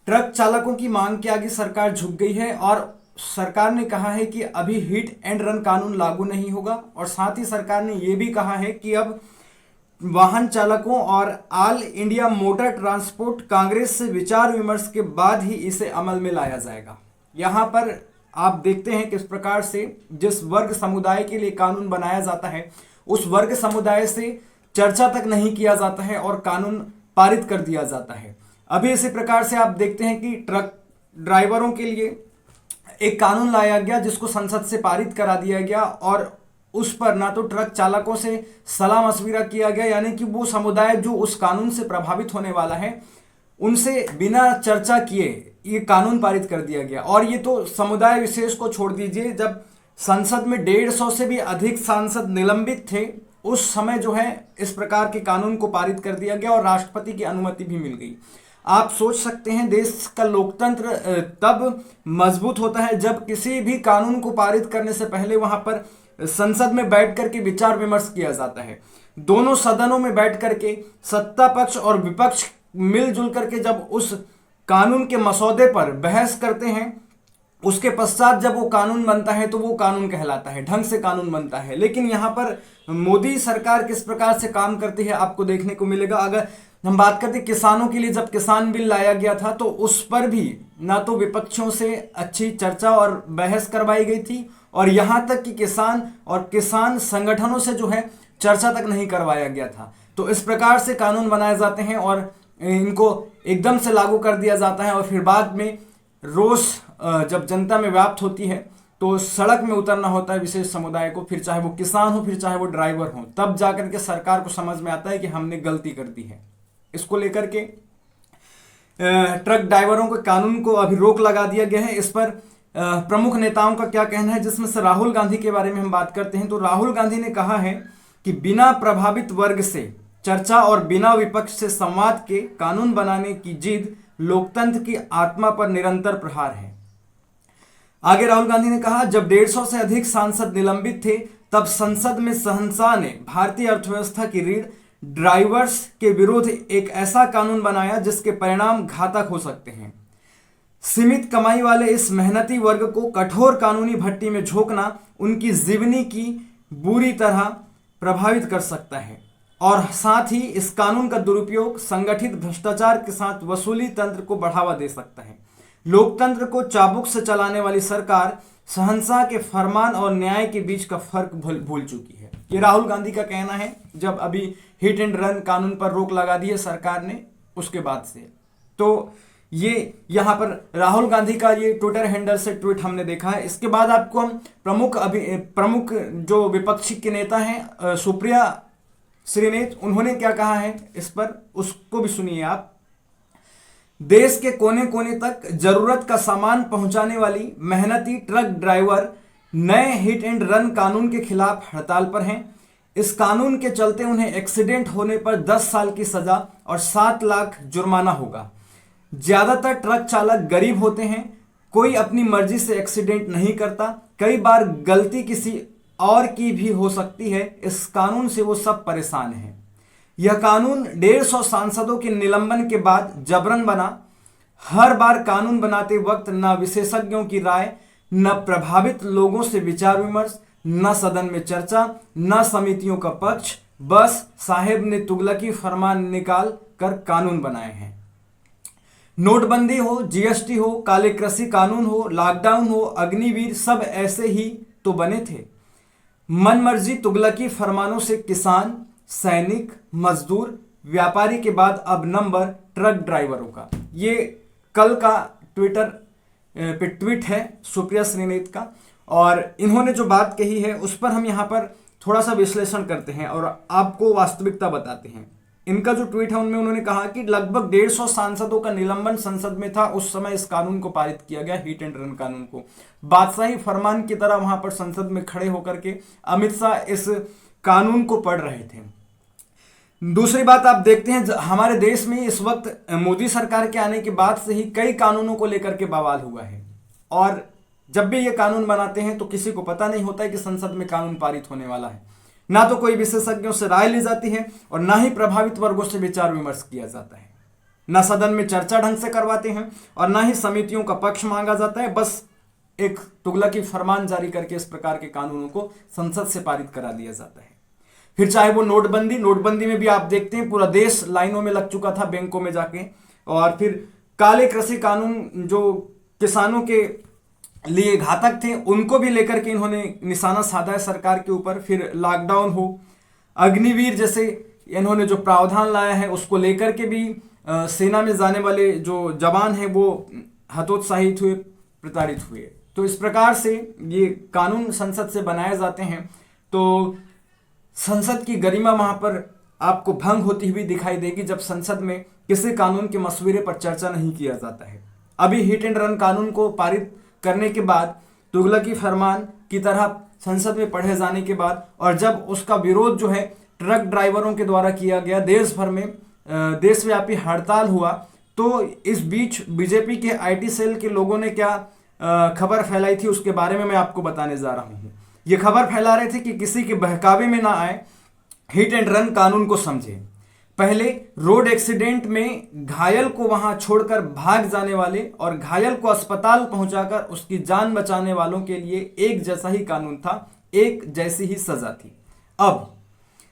Truck चालकों की मांग के आगे सरकार झुक गई है और सरकार ने कहा है कि अभी हिट एंड रन कानून लागू नहीं होगा और साथ ही सरकार ने यह भी कहा है कि अब वाहन चालकों और all India motor transport Congress से विचार विमर्श के बाद ही इसे अमल में लाया जाएगा। यहां पर आप देखते हैं किस प्रकार से जिस वर्ग समुदाय के लिए कानून बनाया जाता है उस वर्ग समुदाय से चर्चा तक नहीं किया जाता है और कानून पारित कर दिया जाता है। अभी इसी प्रकार से आप देखते हैं कि ट्रक ड्राइवरों के लिए एक कानून लाया गया जिसको संसद से पारित करा दिया गया और उस पर ना तो ट्रक चालकों से सलाह मशविरा किया गया, यानी कि वो समुदाय जो उस कानून से प्रभावित होने वाला है उनसे बिना चर्चा किए ये कानून पारित कर दिया गया। और ये तो समुदाय विशेष को छोड़ दीजिए, जब संसद में 150 से भी अधिक सांसद निलंबित थे उस समय जो है इस प्रकार के कानून को पारित कर दिया गया और राष्ट्रपति की अनुमति भी मिल गई। आप सोच सकते हैं देश का लोकतंत्र तब मजबूत होता है जब किसी भी कानून को पारित करने से पहले वहां पर संसद में बैठ करके विचार विमर्श किया जाता है। दोनों सदनों में बैठ करके सत्ता पक्ष और विपक्ष मिलजुल करके जब उस कानून के मसौदे पर बहस करते हैं उसके पश्चात जब वो कानून बनता है तो वो कानून कहलाता है, ढंग से कानून बनता है। लेकिन यहाँ पर मोदी सरकार किस प्रकार से काम करती है आपको देखने को मिलेगा। अगर हम बात करते किसानों के लिए, जब किसान बिल लाया गया था तो उस पर भी ना तो विपक्षों से अच्छी चर्चा और बहस करवाई गई थी और यहाँ तक कि किसान और किसान संगठनों से जो है चर्चा तक नहीं करवाया गया था। तो इस प्रकार से कानून बनाए जाते हैं और इनको एकदम से लागू कर दिया जाता है और फिर बाद में रोष जब जनता में व्याप्त होती है तो सड़क में उतरना होता है विशेष समुदाय को, फिर चाहे वो किसान हो फिर चाहे वो ड्राइवर हो, तब जाकर के सरकार को समझ में आता है कि हमने गलती कर दी है। इसको लेकर के ट्रक ड्राइवरों के कानून को अभी रोक लगा दिया गया है। इस पर प्रमुख नेताओं का क्या कहना है, जिसमें से राहुल गांधी के बारे में हम बात करते हैं तो राहुल गांधी ने कहा है कि बिना प्रभावित वर्ग से चर्चा और बिना विपक्ष से संवाद के कानून बनाने की जिद लोकतंत्र की आत्मा पर निरंतर प्रहार है। आगे राहुल गांधी ने कहा, जब 150 से अधिक सांसद निलंबित थे तब संसद में शहंशाह ने भारतीय अर्थव्यवस्था की रीढ़ ड्राइवर्स के विरुद्ध एक ऐसा कानून बनाया जिसके परिणाम घातक हो सकते हैं। सीमित कमाई वाले इस मेहनती वर्ग को कठोर कानूनी भट्टी में झोंकना उनकी जीवनी की बुरी तरह प्रभावित कर सकता है और साथ ही इस कानून का दुरुपयोग संगठित भ्रष्टाचार के साथ वसूली तंत्र को बढ़ावा दे सकता है। लोकतंत्र को चाबुक से चलाने वाली सरकार शहंशाह के फरमान और न्याय के बीच का फर्क भूल चुकी है। ये राहुल गांधी का कहना है जब अभी हिट एंड रन कानून पर रोक लगा दी है सरकार ने उसके बाद से। तो ये यहाँ पर राहुल गांधी का ये ट्विटर हैंडल से ट्वीट हमने देखा है। इसके बाद आपको हम प्रमुख जो विपक्षी के नेता हैं सुप्रिया श्रीनेत, उन्होंने क्या कहा है इस पर, उसको भी सुनिए आप। देश के कोने कोने तक जरूरत का सामान पहुंचाने वाली मेहनती ट्रक ड्राइवर नए हिट एंड रन कानून के खिलाफ हड़ताल पर हैं। इस कानून के चलते उन्हें एक्सीडेंट होने पर 10 साल की सजा और 7 लाख जुर्माना होगा। ज्यादातर ट्रक चालक गरीब होते हैं, कोई अपनी मर्जी से एक्सीडेंट नहीं करता, कई बार गलती किसी और की भी हो सकती है। इस कानून से वो सब परेशान हैं। यह कानून 150 सांसदों के निलंबन के बाद जबरन बना। हर बार कानून बनाते वक्त न विशेषज्ञों की राय, न प्रभावित लोगों से विचार विमर्श, न सदन में चर्चा, न समितियों का पक्ष, बस साहेब ने तुगलकी फरमान निकाल कर कानून बनाए हैं। नोटबंदी हो, जीएसटी हो, काले कृषि कानून हो, लॉकडाउन हो, अग्निवीर, सब ऐसे ही तो बने थे। मनमर्जी तुगलकी फरमानों से किसान, सैनिक, मजदूर, व्यापारी के बाद अब नंबर ट्रक ड्राइवरों का। ये कल का ट्विटर पे ट्वीट है सुप्रिया श्रीनेत का और इन्होंने जो बात कही है उस पर हम यहाँ पर थोड़ा सा विश्लेषण करते हैं और आपको वास्तविकता बताते हैं। इनका जो ट्वीट है उनमें उन्होंने कहा कि लगभग 150 सांसदों का निलंबन संसद में था उस समय इस कानून को पारित किया गया, हिट एंड रन कानून को। बादशाही फरमान की तरह वहां पर संसद में खड़े होकर के अमित शाह इस कानून को पढ़ रहे थे। दूसरी बात आप देखते हैं हमारे देश में इस वक्त मोदी सरकार के आने के बाद से ही कई कानूनों को लेकर के बवाल हुआ है और जब भी ये कानून बनाते हैं तो किसी को पता नहीं होता है कि संसद में कानून पारित होने वाला है। ना तो कोई विशेषज्ञों से राय ली जाती है और ना ही प्रभावित वर्गों से विचार विमर्श किया जाता है। ना सदन में चर्चा ढंग से करवाते हैं और ना ही समितियों का पक्ष मांगा जाता है। बस एक तुगलकी फरमान जारी करके इस प्रकार के कानूनों को संसद से पारित करा दिया जाता है। फिर चाहे वो नोटबंदी में भी आप देखते हैं पूरा देश लाइनों में लग चुका था बैंकों में जाके। और फिर काले कृषि कानून जो किसानों के लिए घातक थे उनको भी लेकर के इन्होंने निशाना साधा है सरकार के ऊपर। फिर लॉकडाउन हो, अग्निवीर जैसे इन्होंने जो प्रावधान लाया है उसको लेकर के भी सेना में जाने वाले जो जवान हैं वो हतोत्साहित हुए, प्रताड़ित हुए। तो इस प्रकार से ये कानून संसद से बनाए जाते हैं तो संसद की गरिमा वहां पर आपको भंग होती हुई दिखाई देगी जब संसद में किसी कानून के मसविरे पर चर्चा नहीं किया जाता है। अभी हिट एंड रन कानून को पारित करने के बाद, तुगलकी फरमान की तरह संसद में पढ़े जाने के बाद, और जब उसका विरोध जो है ट्रक ड्राइवरों के द्वारा किया गया, देश भर में देशव्यापी हड़ताल हुआ, तो इस बीच बीजेपी के आईटी सेल के लोगों ने क्या खबर फैलाई थी उसके बारे में मैं आपको बताने जा रहा हूं। ये खबर फैला रहे थे कि किसी के बहकावे में ना आए, हिट एंड रन कानून को समझे। पहले रोड एक्सीडेंट में घायल को वहां छोड़कर भाग जाने वाले और घायल को अस्पताल पहुंचाकर उसकी जान बचाने वालों के लिए एक जैसा ही कानून था, एक जैसी ही सजा थी। अब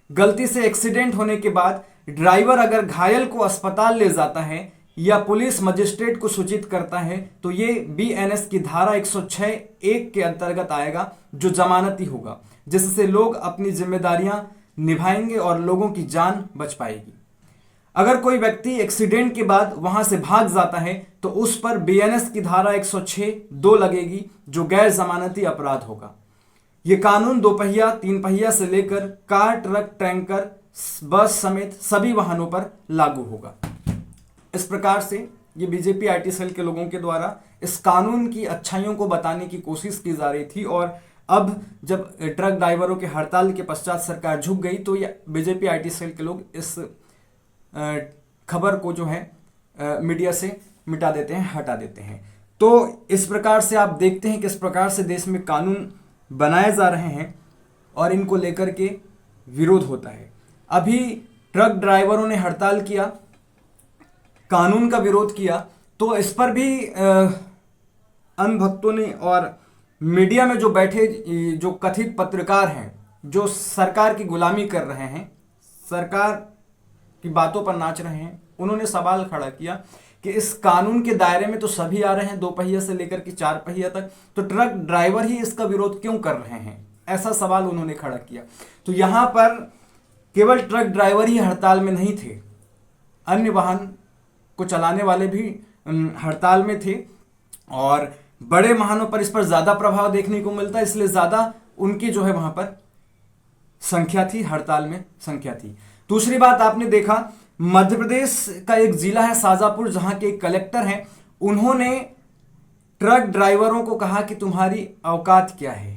गलती से एक्सीडेंट होने के बाद ड्राइवर अगर घायल को अस्पताल ले जाता है या पुलिस मजिस्ट्रेट को सूचित करता है तो ये बीएनएस की धारा 106(1) के अंतर्गत आएगा, जो जमानती होगा, जिससे लोग अपनी जिम्मेदारियां निभाएंगे और लोगों की जान बच पाएगी। अगर कोई व्यक्ति एक्सीडेंट के बाद वहां से भाग जाता है तो उस पर बीएनएस की धारा 106(2) लगेगी, जो गैर जमानती अपराध होगा। यह कानून 2 पहिया 3 पहिया से लेकर कार, ट्रक, टैंकर, बस समेत सभी वाहनों पर लागू होगा। इस प्रकार से ये बीजेपी आईटी सेल के लोगों के द्वारा इस कानून की अच्छाइयों को बताने की कोशिश की जा रही थी। और अब जब ट्रक ड्राइवरों के हड़ताल के पश्चात सरकार झुक गई तो ये बीजेपी आईटी सेल के लोग इस खबर को जो है मीडिया से मिटा देते हैं, हटा देते हैं। तो इस प्रकार से आप देखते हैं किस प्रकार से देश में कानून बनाए जा रहे हैं और इनको लेकर के विरोध होता है। अभी ट्रक ड्राइवरों ने हड़ताल किया, कानून का विरोध किया, तो इस पर भी अन्य भक्तों ने और मीडिया में जो बैठे जो कथित पत्रकार हैं, जो सरकार की गुलामी कर रहे हैं, सरकार की बातों पर नाच रहे हैं, उन्होंने सवाल खड़ा किया कि इस कानून के दायरे में तो सभी आ रहे हैं 2 पहिया से लेकर के 4 पहिया तक, तो ट्रक ड्राइवर ही इसका विरोध क्यों कर रहे हैं? ऐसा सवाल उन्होंने खड़ा किया। तो यहां पर केवल ट्रक ड्राइवर ही हड़ताल में नहीं थे, अन्य वाहन को चलाने वाले भी हड़ताल में थे और बड़े वाहनों पर इस पर ज्यादा प्रभाव देखने को मिलता है, इसलिए ज्यादा उनकी जो है वहां पर संख्या थी, हड़ताल में संख्या थी। दूसरी बात आपने देखा, मध्य प्रदेश का एक जिला है शाजापुर, जहां के एक कलेक्टर हैं, उन्होंने ट्रक ड्राइवरों को कहा कि तुम्हारी औकात क्या है।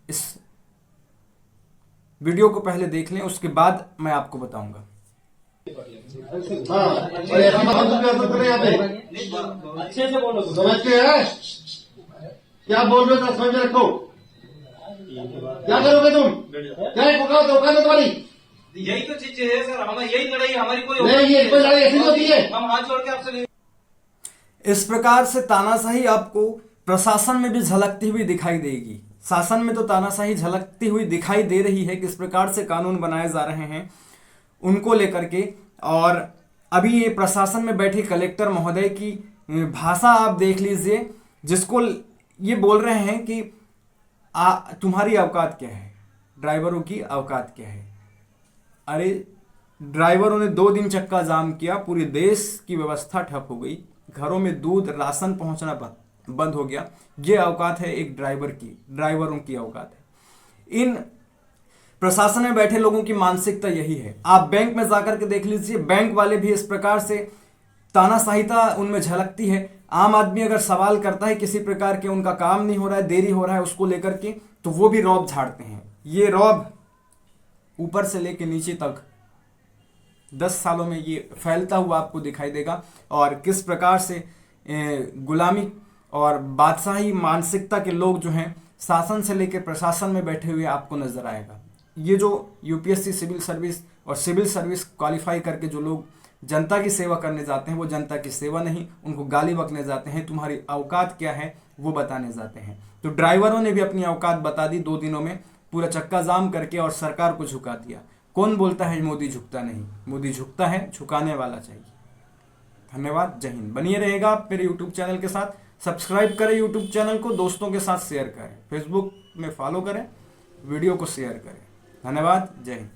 इस वीडियो को पहले देख लें, उसके बाद मैं आपको बताऊंगा। अच्छे से बोलो, समझते हैं क्या बोल रहे हो? समझ में रखो। क्या करोगे तुम? क्या औकात है तुम्हारी? यही तो चीज है सर, हमारी यही लड़ाई, हमारी कोई नहीं, ये कोई लड़ाई ऐसी होती है। हम हाथ जोड़ के आपसे इस प्रकार से तानाशाही आपको प्रशासन में भी झलकती हुई दिखाई देगी। शासन में तो तानाशाही झलकती हुई दिखाई दे रही है, किस प्रकार से कानून बनाए जा रहे हैं उनको लेकर के। और अभी ये प्रशासन में बैठे कलेक्टर महोदय की भाषा आप देख लीजिए, जिसको ये बोल रहे हैं कि तुम्हारी औकात क्या है, ड्राइवरों की औकात क्या है। अरे ड्राइवरों ने 2 दिन चक्का जाम किया, पूरे देश की व्यवस्था ठप हो गई, घरों में दूध राशन पहुंचना बंद हो गया। ये औकात है एक ड्राइवर की, ड्राइवरों की औकात है। इन प्रशासन में बैठे लोगों की मानसिकता यही है। आप बैंक में जाकर के देख लीजिए, बैंक वाले भी इस प्रकार से तानाशाहीता उनमें झलकती है। आम आदमी अगर सवाल करता है किसी प्रकार के उनका काम नहीं हो रहा है, देरी हो रहा है उसको लेकर के, तो वो भी रौब झाड़ते हैं। ये रौब ऊपर से लेके नीचे तक 10 सालों में ये फैलता हुआ आपको दिखाई देगा और किस प्रकार से गुलामी और बादशाही मानसिकता के लोग जो हैं शासन से लेकर प्रशासन में बैठे हुए आपको नजर आएगा। ये जो यूपीएससी सिविल सर्विस और सिविल सर्विस क्वालिफाई करके जो लोग जनता की सेवा करने जाते हैं वो जनता की सेवा नहीं, उनको गाली बकने जाते हैं, तुम्हारी औकात क्या है वो बताने जाते हैं। तो ड्राइवरों ने भी अपनी औकात बता दी 2 दिनों में, पूरा चक्का जाम करके, और सरकार को झुका दिया। कौन बोलता है मोदी झुकता नहीं? मोदी झुकता है, झुकाने वाला चाहिए। धन्यवाद, जय हिंद। बनिए रहेगा आप मेरे यूट्यूब चैनल के साथ, सब्सक्राइब करें यूट्यूब चैनल को, दोस्तों के साथ शेयर करें, फेसबुक में फॉलो करें, वीडियो को शेयर करें। धन्यवाद, जय हिंद।